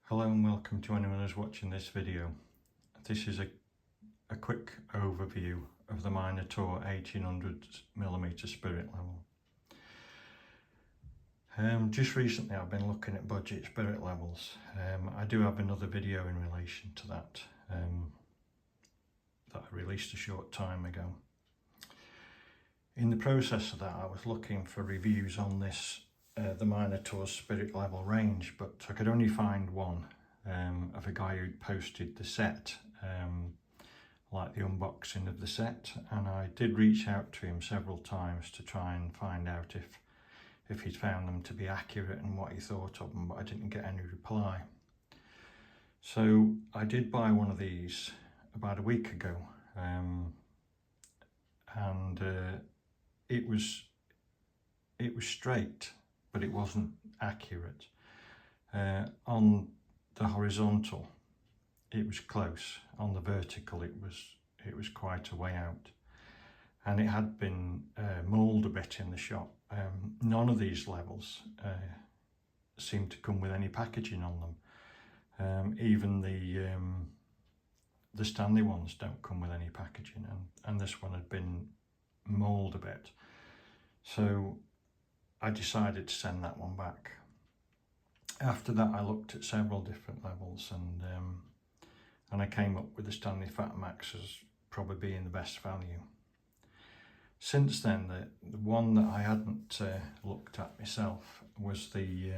Hello and welcome to anyone who's watching this video. This is a quick overview of the Minotaur 1800mm spirit level. Just recently I've been looking at budget spirit levels. I do have another video in relation to that that I released a short time ago. In the process of that I was looking for reviews on this the Minotaur spirit level range, but I could only find one of a guy who'd posted the set, like the unboxing of the set, and I did reach out to him several times to try and find out if he'd found them to be accurate and what he thought of them, but I didn't get any reply. So I did buy one of these about a week ago, and it was straight, but it wasn't accurate. On the horizontal it was close, on the vertical it was quite a way out, and it had been mulled a bit in the shop. None of these levels seem to come with any packaging on them. Even the Stanley ones don't come with any packaging, and this one had been mulled a bit. So I decided to send that one back. After that I looked at several different levels, and I came up with the Stanley Fat Max as probably being the best value. Since then, the one that I hadn't looked at myself was the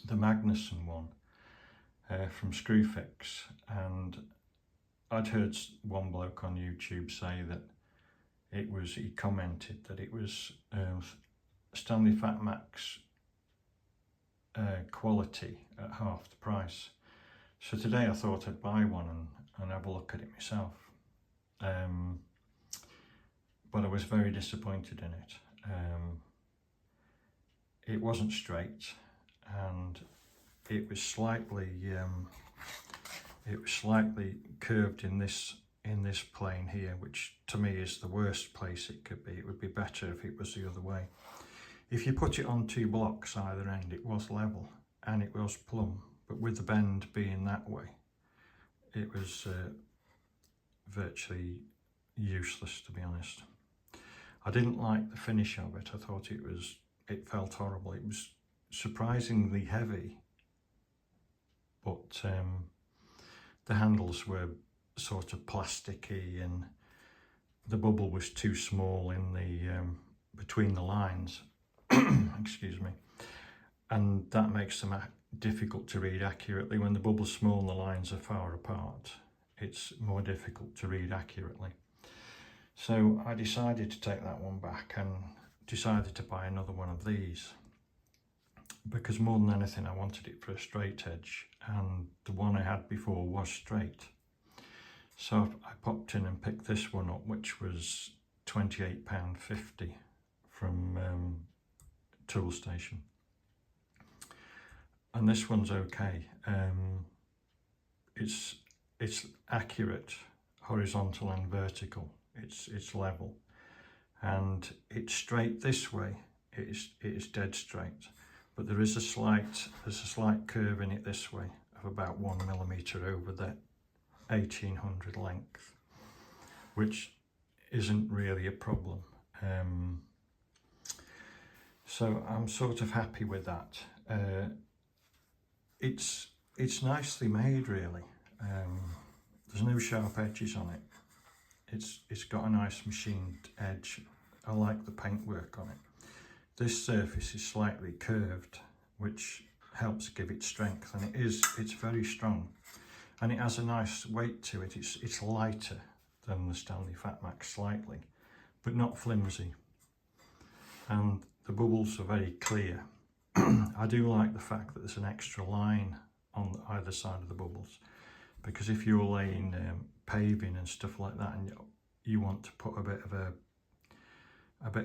Magnuson one from Screwfix, and I'd heard one bloke on YouTube say that he commented that it was Stanley Fat Max quality at half the price. So today I thought I'd buy one and have a look at it myself. But I was very disappointed in it. It wasn't straight, and it was slightly curved in this plane here, which to me is the worst place it could be. It would be better if it was the other way. If you put it on two blocks either end, it was level and it was plumb, but with the bend being that way, it was virtually useless, to be honest. I didn't like the finish of it. I thought it felt horrible. It was surprisingly heavy, but the handles were sort of plasticky, and the bubble was too small in the between the lines. Excuse me, and that makes them difficult to read accurately. When the bubble's small and the lines are far apart, it's more difficult to read accurately. So I decided to take that one back and decided to buy another one of these, because more than anything I wanted it for a straight edge, and the one I had before was straight. So I popped in and picked this one up, which was £28.50 from Tool Station, and this one's okay. It's accurate, horizontal and vertical. It's level, and it's straight this way. It is dead straight, but there is a slight curve in it this way of about 1mm over the 1800 length, which isn't really a problem. So I'm sort of happy with that. It's nicely made, really. There's no sharp edges on it. It's got a nice machined edge. I like the paintwork on it. This surface is slightly curved, which helps give it strength, and it's very strong, and it has a nice weight to it. It's lighter than the Stanley Fat Max slightly, but not flimsy, and the bubbles are very clear. I do like the fact that there's an extra line on either side of the bubbles, because if you're laying paving and stuff like that, and you want to put a bit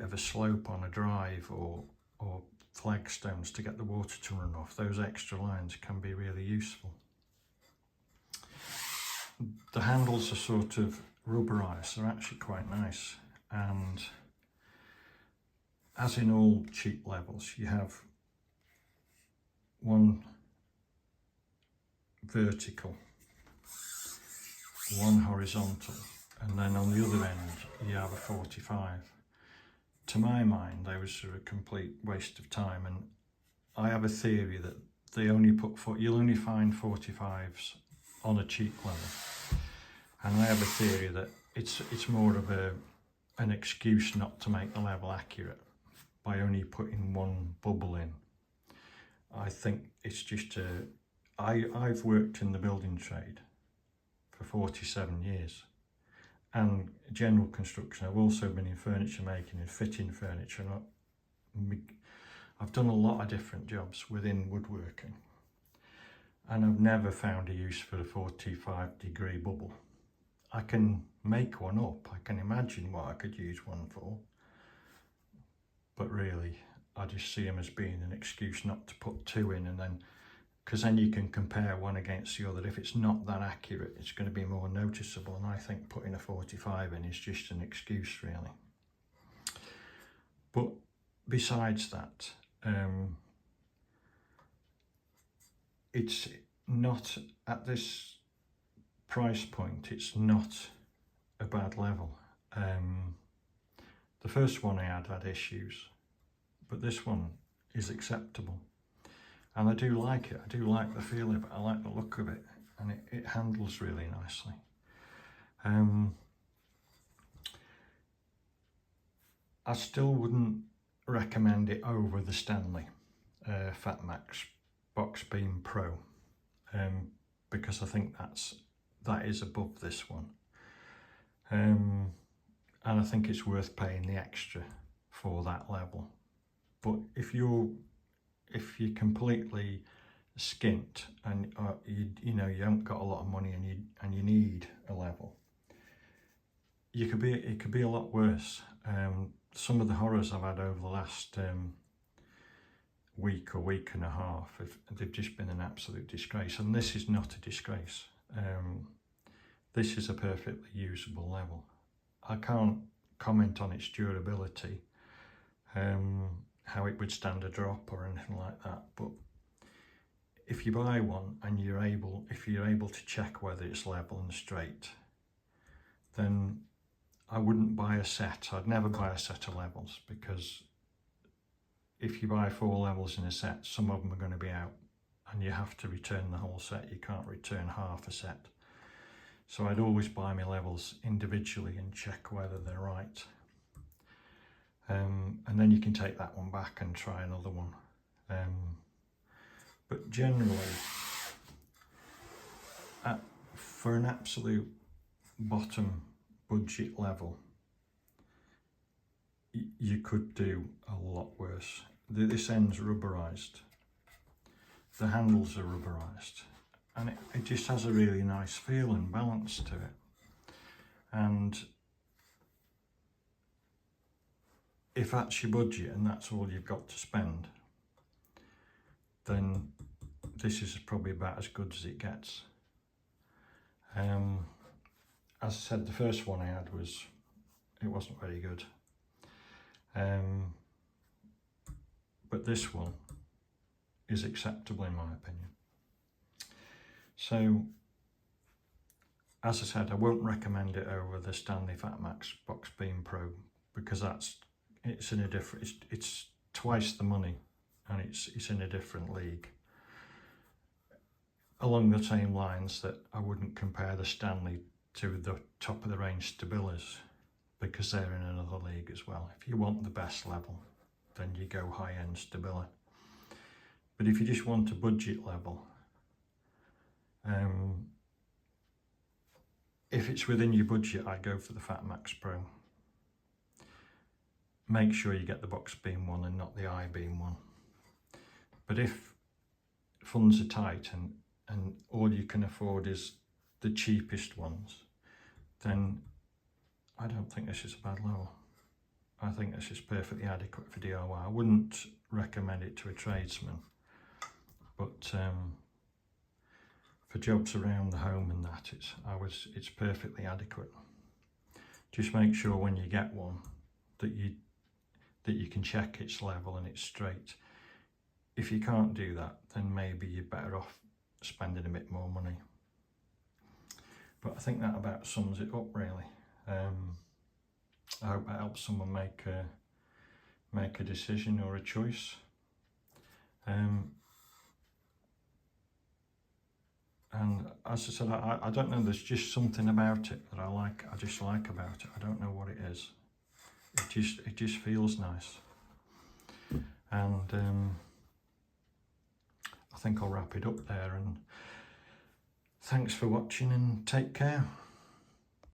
of a slope on a drive or flagstones to get the water to run off, those extra lines can be really useful. The handles are sort of rubberized. They're actually quite nice, and as in all cheap levels, you have one vertical, one horizontal, and then on the other end you have a 45. To my mind, those are a complete waste of time, and I have a theory that they only put you'll only find 45s on a cheap level, and I have a theory that it's more of an excuse not to make the level accurate by only putting one bubble in. I think it's just I've worked in the building trade for 47 years and general construction. I've also been in furniture making and fitting furniture. I've done a lot of different jobs within woodworking, and I've never found a use for a 45-degree bubble. I can make one up, I can imagine what I could use one for, but really I just see them as being an excuse not to put two in, and then because then you can compare one against the other. If it's not that accurate, it's going to be more noticeable, and I think putting a 45 in is just an excuse really. But besides that, it's not, at this price point, it's not a bad level. The first one I had issues, but this one is acceptable, and I do like it. I do like the feel of it, I like the look of it, and it handles really nicely. I still wouldn't recommend it over the Stanley Fatmax Box Beam Pro, because I think that is above this one, and I think it's worth paying the extra for that level. But if you're completely skint and you haven't got a lot of money and you need a level, it could be a lot worse. Some of the horrors I've had over the last week or week and a half, they've just been an absolute disgrace, and this is not a disgrace. This is a perfectly usable level. I can't comment on its durability, how it would stand a drop or anything like that, but if you buy one and if you're able to check whether it's level and straight, then I wouldn't buy a set. I'd never buy a set of levels, because if you buy 4 levels in a set, some of them are going to be out and you have to return the whole set. You can't return half a set. So I'd always buy my levels individually and check whether they're right. And then you can take that one back and try another one. But generally, for an absolute bottom budget level, you could do a lot worse. This end's rubberized, the handles are rubberized, and it just has a really nice feel and balance to it. And if that's your budget and that's all you've got to spend, then this is probably about as good as it gets. As I said, the first one I had wasn't very good. But this one is acceptable in my opinion. So, as I said, I won't recommend it over the Stanley Fatmax Box Beam Pro, because it's twice the money, and it's in a different league. Along the same lines that I wouldn't compare the Stanley to the top of the range Stabilas, because they're in another league as well. If you want the best level, then you go high-end Stabila. But if you just want a budget level, if it's within your budget, I'd go for the Fatmax Pro. Make sure you get the box beam one and not the I-beam one. But if funds are tight and all you can afford is the cheapest ones, then I don't think this is a bad level. I think this is perfectly adequate for DIY. I wouldn't recommend it to a tradesman, but for jobs around the home and that, it's perfectly adequate. Just make sure when you get one that you can check it's level and it's straight. If you can't do that, then maybe you're better off spending a bit more money. But I think that about sums it up really. I hope that helps someone make a decision or a choice. And as I said, I don't know, there's just something about it that I just like about it. I don't know what it is. It just feels nice. And I think I'll wrap it up there, and thanks for watching and take care.